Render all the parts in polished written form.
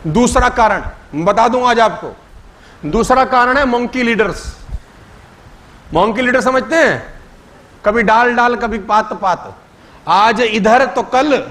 दूसरा कारण बता दूं आज आपको, दूसरा कारण है मंकी लीडर्स। मंकी लीडर समझते हैं, कभी डाल डाल कभी पात पात, आज इधर तो कल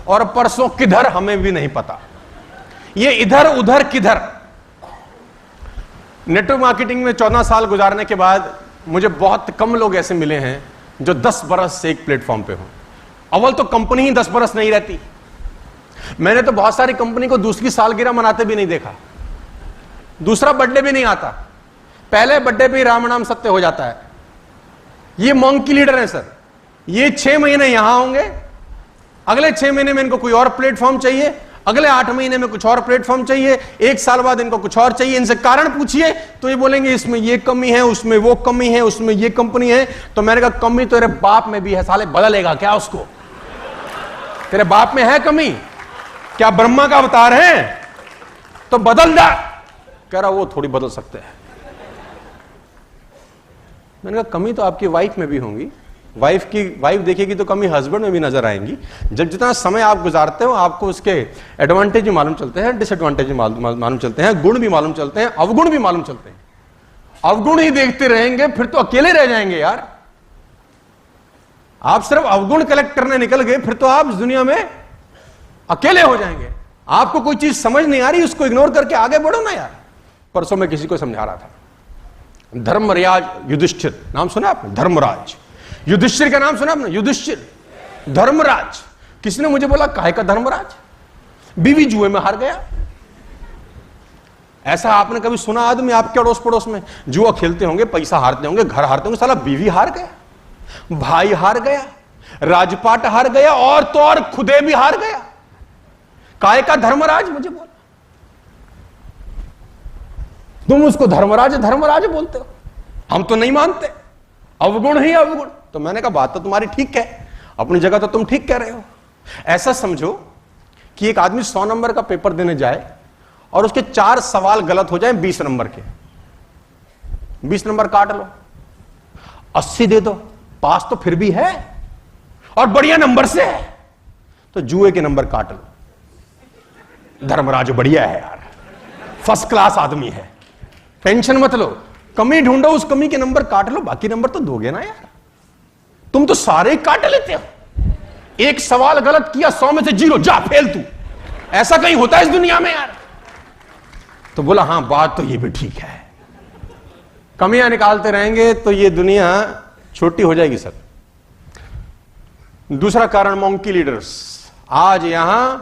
और परसों किधर हमें भी नहीं पता, ये इधर उधर किधर। नेटवर्क मार्केटिंग में 14 साल गुजारने के बाद मुझे बहुत कम लोग ऐसे मिले हैं जो 10 बरस से एक प्लेटफॉर्म पे हों। अव्वल तो कंपनी ही 10 बरस नहीं रहती। मैंने तो बहुत सारी कंपनी को दूसरी सालगिरह मनाते भी नहीं देखा, दूसरा बर्थडे भी नहीं आता, पहले बर्थडे पे ही राम नाम सत्य हो जाता है। ये मंकी लीडर है सर। ये 6 महीने यहां होंगे, अगले 6 महीने में इनको कोई और प्लेटफॉर्म चाहिए, अगले 8 महीने में कुछ और प्लेटफॉर्म चाहिए, 1 साल बाद इनको कुछ और चाहिए। इनसे कारण पूछिए तो ये बोलेंगे इसमें ये कमी है, उसमें वो कमी है, उसमें ये कंपनी है। तो मैंने कहा कमी तो तेरे बाप में भी है साले, बदलेगा क्या उसको? तेरे बाप में है कमी? क्या ब्रह्मा का अवतार है? तो बदल दा। कह रहा वो थोड़ी बदल सकते हैं। मैंने कहा कमी तो आपकी वाइफ में भी होंगी, वाइफ देखेगी तो कमी हस्बैंड में भी नजर आएंगी। जब जितना समय आप गुजारते हो आपको उसके एडवांटेज भी मालूम चलते हैं, डिसएडवांटेज भी मालूम चलते हैं, गुण भी मालूम चलते हैं, अवगुण भी मालूम चलते हैं। अवगुण ही देखते रहेंगे फिर तो अकेले रह जाएंगे यार। आप सिर्फ अवगुण कलेक्ट करने निकल गए फिर तो आप इस दुनिया में अकेले हो जाएंगे। आपको कोई चीज समझ नहीं आ रही, उसको इग्नोर करके आगे बढ़ो ना यार। परसों मैं किसी को समझा रहा था, धर्मराज युधिष्ठिर नाम सुना आपने? धर्मराज युधिष्ठिर का नाम सुना आपने? युधिष्ठिर धर्मराज। किसी ने मुझे बोला काहे का धर्मराज? बीवी जुए में हार गया। ऐसा आपने कभी सुना आदमी आपके अड़ोस पड़ोस में जुआ खेलते होंगे, पैसा हारते होंगे, घर हारते होंगे, साला बीवी हार गया, भाई हार गया, राजपाट हार गया, और तो और खुदे भी हार गया। काहे का धर्मराज? मुझे बोला तुम उसको धर्मराज धर्मराज बोलते हो, हम तो नहीं मानते, अवगुण ही अवगुण। तो मैंने कहा बात तो तुम्हारी ठीक है, अपनी जगह तो तुम ठीक कह रहे हो। ऐसा समझो कि एक आदमी 100 नंबर का पेपर देने जाए और उसके 4 सवाल गलत हो जाए 20 नंबर के, 20 नंबर काट लो, 80 दे दो, पास तो फिर भी है और बढ़िया नंबर से है, तो जुए के नंबर काट लो। धर्मराज बढ़िया है यार, फर्स्ट क्लास आदमी है, टेंशन मत लो, कमी ढूंढो, उस कमी के नंबर काट लो, बाकी नंबर तो दोगे ना यार। तुम तो सारे ही काट लेते हो, एक सवाल गलत किया 100 में से 0, जा फेल तू। ऐसा कहीं होता है इस दुनिया में यार? तो बोला हाँ बात तो ये भी ठीक है, कमियां निकालते रहेंगे तो ये दुनिया छोटी हो जाएगी सर। दूसरा कारण मंकी लीडर्स, आज यहां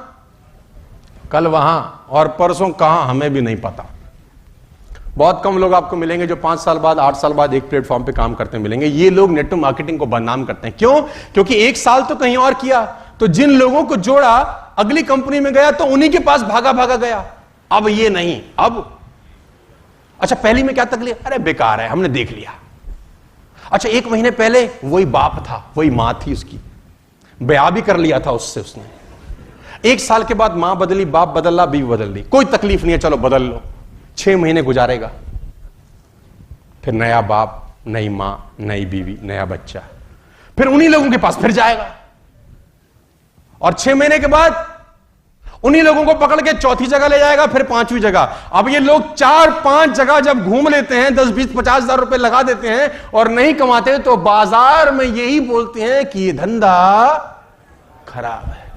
कल वहां और परसों कहां हमें भी नहीं पता। बहुत कम लोग आपको मिलेंगे जो 5 साल बाद 8 साल बाद एक प्लेटफॉर्म पे काम करते मिलेंगे। ये लोग नेटवर्क मार्केटिंग को बदनाम करते हैं। क्यों? क्योंकि 1 साल तो कहीं और किया, तो जिन लोगों को जोड़ा अगली कंपनी में गया तो उन्हीं के पास भागा भागा गया। अब ये नहीं, अब अच्छा पहली में क्या तकलीफ? अरे बेकार है, हमने देख लिया। अच्छा 1 महीने पहले वही बाप था, वही मां थी, उसकी ब्याह भी कर लिया था उससे उसने। 1 साल के बाद मां बदली, बाप बदला, बीवी बदल दी, कोई तकलीफ नहीं है, चलो बदल लो। 6 महीने गुजारेगा, फिर नया बाप, नई मां, नई बीवी, नया बच्चा, फिर उन्हीं लोगों के पास फिर जाएगा, और 6 महीने के बाद उन्हीं लोगों को पकड़ के चौथी जगह ले जाएगा, फिर 5वीं जगह। अब ये लोग 4-5 जगह जब घूम लेते हैं, 10-20-50 हजार रुपए लगा देते हैं और नहीं कमाते, तो बाजार में यही बोलते हैं कि ये धंधा खराब है।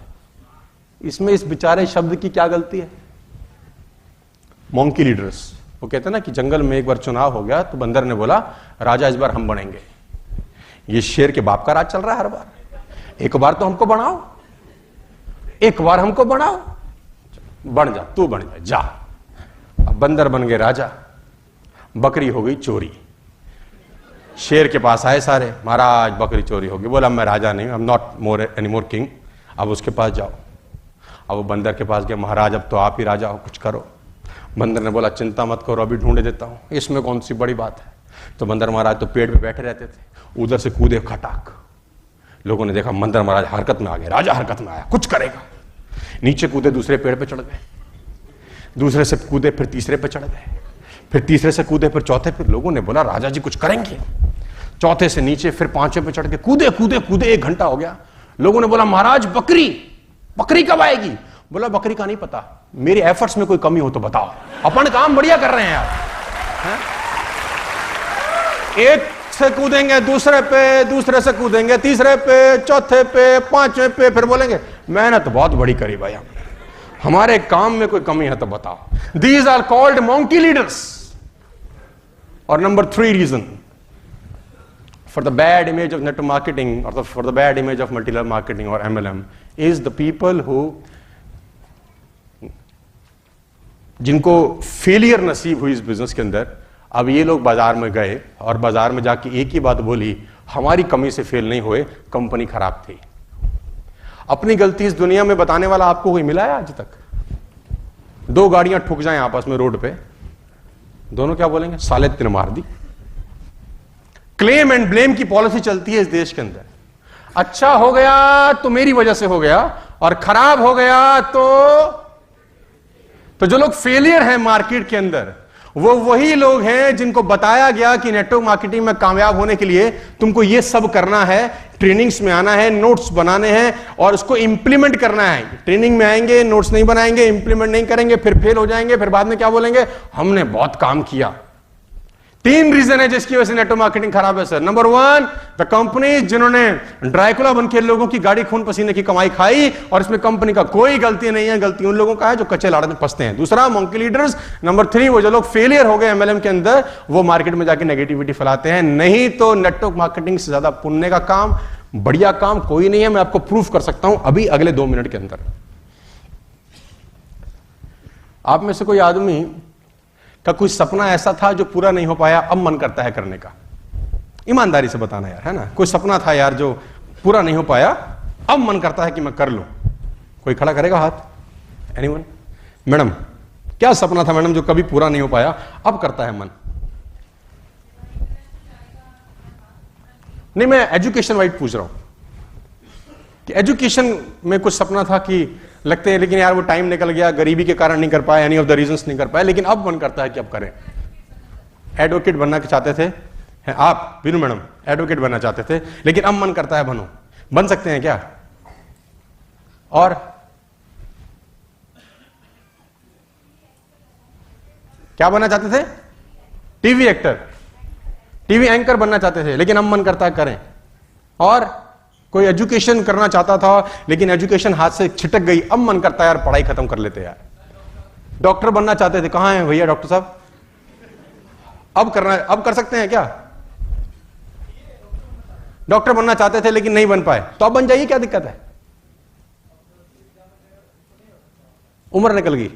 इसमें इस बेचारे शब्द की क्या गलती है? मंकी लीडर्स, वो कहते हैं ना कि जंगल में एक बार चुनाव हो गया तो बंदर ने बोला राजा इस बार हम बनेंगे। ये शेर के बाप का राज चल रहा है हर बार, एक बार तो हमको बनाओ, एक बार हमको बनाओ, बन जा, तू बन जा। अब बंदर बन गए राजा, बकरी हो गई चोरी। शेर के पास आए सारे, महाराज बकरी चोरी हो गई। बोला मैं राजा नहीं, I am not more any more king. अब उसके पास जाओ। अब वो बंदर के पास गया, महाराज अब तो आप ही राजा हो, कुछ करो। बंदर ने बोला चिंता मत करो, अभी ढूंढे देता हूं, इसमें कौन सी बड़ी बात है। तो बंदर महाराज तो पेड़ पे बैठे रहते थे, उधर से कूदे खटाक। लोगों ने देखा बंदर महाराज हरकत में आ गए, राजा हरकत में आया, कुछ करेगा। नीचे कूदे, दूसरे पेड़ पे चढ़ गए, दूसरे से कूदे, फिर तीसरे पे चढ़ गए, फिर तीसरे से कूदे, फिर चौथे पे। लोगों ने बोला राजा जी कुछ करेंगे। चौथे से नीचे, फिर 5वें पे चढ़ के कूदे कूदे कूदे, 1 घंटा हो गया। लोगों ने बोला महाराज बकरी, बकरी कब आएगी? बोला बकरी का नहीं पता, मेरी एफर्ट्स में कोई कमी हो तो बताओ। अपन काम बढ़िया कर रहे हैं यार, है? एक से कूदेंगे दूसरे पे, दूसरे से कूदेंगे तीसरे पे, चौथे पे, पांचवें पे, फिर बोलेंगे मेहनत बहुत बड़ी करी भाई हमने, हमारे काम में कोई कमी है तो बताओ। These are called monkey leaders. और number 3 reason for the bad image of network marketing or for the bad image of multi-level marketing or MLM is the people who जिनको फेलियर नसीब हुई इस बिजनेस के अंदर। अब ये लोग बाजार में गए और बाजार में जाके एक ही बात बोली, हमारी कमी से फेल नहीं हुए, कंपनी खराब थी। अपनी गलती इस दुनिया में बताने वाला आपको कोई मिला है आज तक? 2 गाड़ियां ठुक जाएं आपस में रोड पे, दोनों क्या बोलेंगे? साले तेने मार दी। क्लेम एंड ब्लेम की पॉलिसी चलती है इस देश के अंदर। अच्छा हो गया तो मेरी वजह से हो गया, और खराब हो गया तो जो लोग फेलियर हैं मार्केट के अंदर, वो वही लोग हैं जिनको बताया गया कि नेटवर्क मार्केटिंग में कामयाब होने के लिए तुमको ये सब करना है, ट्रेनिंग्स में आना है, नोट्स बनाने हैं और उसको इंप्लीमेंट करना है। ट्रेनिंग में आएंगे, नोट्स नहीं बनाएंगे, इंप्लीमेंट नहीं करेंगे, फिर फेल हो जाएंगे, फिर बाद में क्या बोलेंगे? हमने बहुत काम किया। 3 रीजन है जिसकी वजह से नेटवर्क मार्केटिंग खराब है सर। नंबर 1, द कंपनी जिन्होंने ड्राइकुला बनके लोगों की गाड़ी खून पसीने की कमाई खाई, और इसमें कंपनी का कोई गलती नहीं है, गलती उन लोगों का है जो कच्चे लाड़े में फंसते हैं। दूसरा, मंकी लीडर्स। नंबर 3, वो जो लोग फेलियर हो गए एमएलएम के अंदर, वो मार्केट में जाके नेगेटिविटी फैलाते हैं। नहीं तो नेटवर्क मार्केटिंग से ज्यादा पुण्य का काम, बढ़िया काम कोई नहीं है। मैं आपको प्रूफ कर सकता हूं अभी अगले 2 मिनट के अंदर। आप में से कोई आदमी का कोई सपना ऐसा था जो पूरा नहीं हो पाया, अब मन करता है करने का? ईमानदारी से बताना यार, है ना? कोई सपना था यार जो पूरा नहीं हो पाया, अब मन करता है कि मैं कर लूं। कोई खड़ा करेगा हाथ? एनीवन? मैडम, क्या सपना था मैडम जो कभी पूरा नहीं हो पाया, अब करता है मन? नहीं, मैं एजुकेशन वाइज पूछ रहा हूं कि एजुकेशन में कुछ सपना था कि लगते हैं लेकिन यार वो टाइम निकल गया, गरीबी के कारण नहीं कर पाए, एनी ऑफ द रीजंस नहीं कर पाए, लेकिन अब मन करता है कि अब करें। एडवोकेट बनना चाहते थे आप, बीनू मैडम एडवोकेट बनना चाहते थे, लेकिन अब मन करता है बनो। बन सकते हैं क्या? और क्या बनना चाहते थे? टीवी एक्टर, टीवी एंकर बनना चाहते थे, लेकिन अब मन करता है करें। और कोई एजुकेशन करना चाहता था लेकिन एजुकेशन हाथ से छिटक गई, अब मन करता है यार पढ़ाई खत्म कर लेते यार। डॉक्टर बनना चाहते थे, कहां हैं भैया डॉक्टर साहब? अब करना, अब कर सकते हैं क्या? डॉक्टर बनना चाहते थे लेकिन नहीं बन पाए, तो अब बन जाइए, क्या दिक्कत है? उम्र निकल गई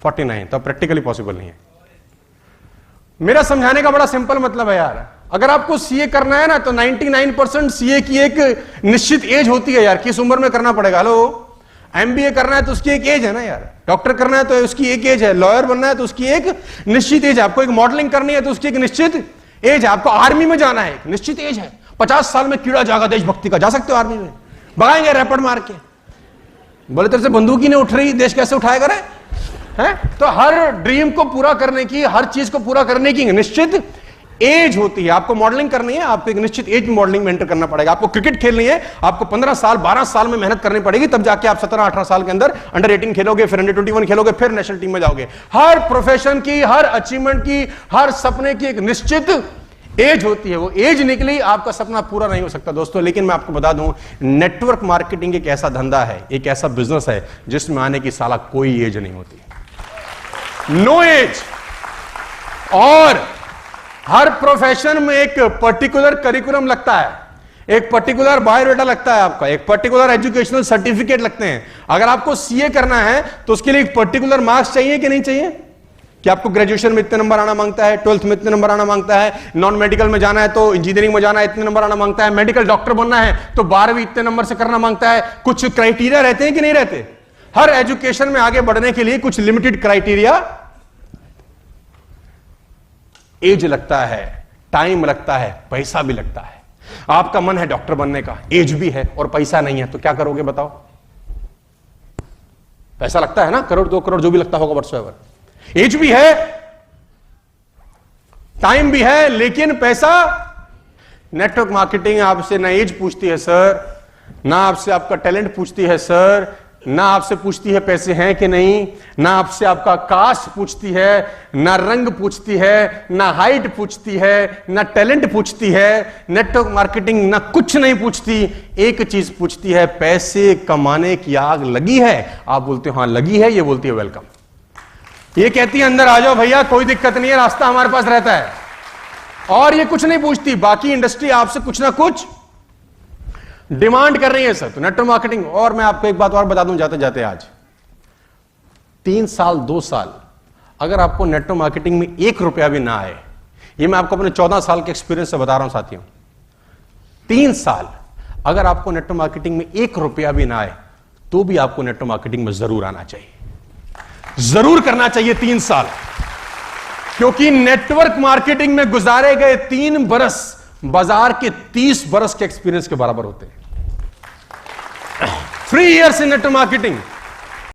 49, तो प्रैक्टिकली पॉसिबल नहीं है। मेरा समझाने का बड़ा सिंपल मतलब है यार, अगर आपको सीए करना है ना तो 99% सीए की एक निश्चित एज होती है यार, किस उम्र में करना पड़ेगा। हेलो, एमबीए करना है तो उसकी एक एज है ना यार, डॉक्टर करना है तो उसकी एक एज है, लॉयर बनना है तो उसकी एक निश्चित एज है, आपको एक मॉडलिंग करनी है तो उसकी एक निश्चित एज है, आपको आर्मी में जाना है एक निश्चित एज है। 50 साल में कीड़ा जागा देशभक्ति का, जा सकते हो आर्मी में, भगाएंगे रैपट मार के। बोले तेरे से बंदूक ही नहीं उठ रही, देश कैसे उठाएगा रे? हैं? तो हर ड्रीम को पूरा करने की, हर चीज को पूरा करने की निश्चित एज होती है। आपको मॉडलिंग करनी है, आपको एक निश्चित एज में मॉडलिंग में एंटर करना पड़ेगा। आपको क्रिकेट खेलनी है, आपको 15 साल 12 साल में मेहनत करनी पड़ेगी, तब जाके आप 17-18 साल के अंदर अंडर 18 खेलोगे, फिर अंडर 21 खेलोगे, फिर नेशनल टीम में जाओगे। हर प्रोफेशन की, हर अचीवमेंट की, हर सपने की एक निश्चित एज होती है। वो एज निकली, आपका सपना पूरा नहीं हो सकता दोस्तों। लेकिन मैं आपको बता दूं, नेटवर्क मार्केटिंग एक ऐसा धंधा है, एक ऐसा बिजनेस है जिसमें आने की साला कोई एज नहीं होती, नो एज। और हर प्रोफेशन में एक पर्टिकुलर करिकुलम लगता है, एक पर्टिकुलर बायोडाटा लगता है आपका, एक पर्टिकुलर एजुकेशनल सर्टिफिकेट लगते हैं। अगर आपको सीए करना है तो उसके लिए एक पर्टिकुलर मार्क्स चाहिए कि नहीं चाहिए? कि आपको ग्रेजुएशन में इतने नंबर आना मांगता है, 12th में इतने नंबर आना मांगता है, नॉन मेडिकल में जाना है तो इंजीनियरिंग में जाना है इतने नंबर आना मांगता है, मेडिकल डॉक्टर बनना है तो 12वीं इतने नंबर से करना मांगता है। कुछ क्राइटेरिया रहते हैं कि नहीं रहते? हर एजुकेशन में आगे बढ़ने के लिए कुछ लिमिटेड क्राइटेरिया, एज लगता है, टाइम लगता है, पैसा भी लगता है। आपका मन है डॉक्टर बनने का, एज भी है और पैसा नहीं है, तो क्या करोगे बताओ? पैसा लगता है ना, 1 करोड़ 2 करोड़ जो भी लगता होगा व्हाटसोएवर। एज भी है, टाइम भी है, लेकिन पैसा। नेटवर्क मार्केटिंग आपसे ना एज पूछती है सर, ना आपसे आपका टैलेंट पूछती है सर, ना आपसे पूछती है पैसे हैं कि नहीं, ना आपसे आपका कास्ट पूछती है, ना रंग पूछती है, ना हाइट पूछती है, ना टैलेंट पूछती है, नेटवर्क मार्केटिंग ना कुछ नहीं पूछती। एक चीज पूछती है, पैसे कमाने की आग लगी है? आप बोलते हो हां लगी है, ये बोलती है वेलकम। ये कहती है अंदर आ जाओ भैया, कोई दिक्कत नहीं है, रास्ता हमारे पास रहता है। और ये कुछ नहीं पूछती, बाकी इंडस्ट्री आपसे कुछ ना कुछ डिमांड कर रही है सर। तो नेटवर्क मार्केटिंग, और मैं आपको एक बात और बता दूं जाते जाते, आज 3 साल 2 साल अगर आपको नेटवर्क मार्केटिंग में 1 रुपया भी ना आए, ये मैं आपको अपने 14 साल के एक्सपीरियंस से बता रहा हूं साथियों, 3 साल अगर आपको नेटवर्क मार्केटिंग में 1 रुपया भी ना आए, तो भी आपको नेटवर्क मार्केटिंग में जरूर आना चाहिए, जरूर करना चाहिए 3 साल। क्योंकि नेटवर्क मार्केटिंग में गुजारे गए 3 बरस बाजार के 30 बरस के एक्सपीरियंस के बराबर होते हैं। 3 years in network marketing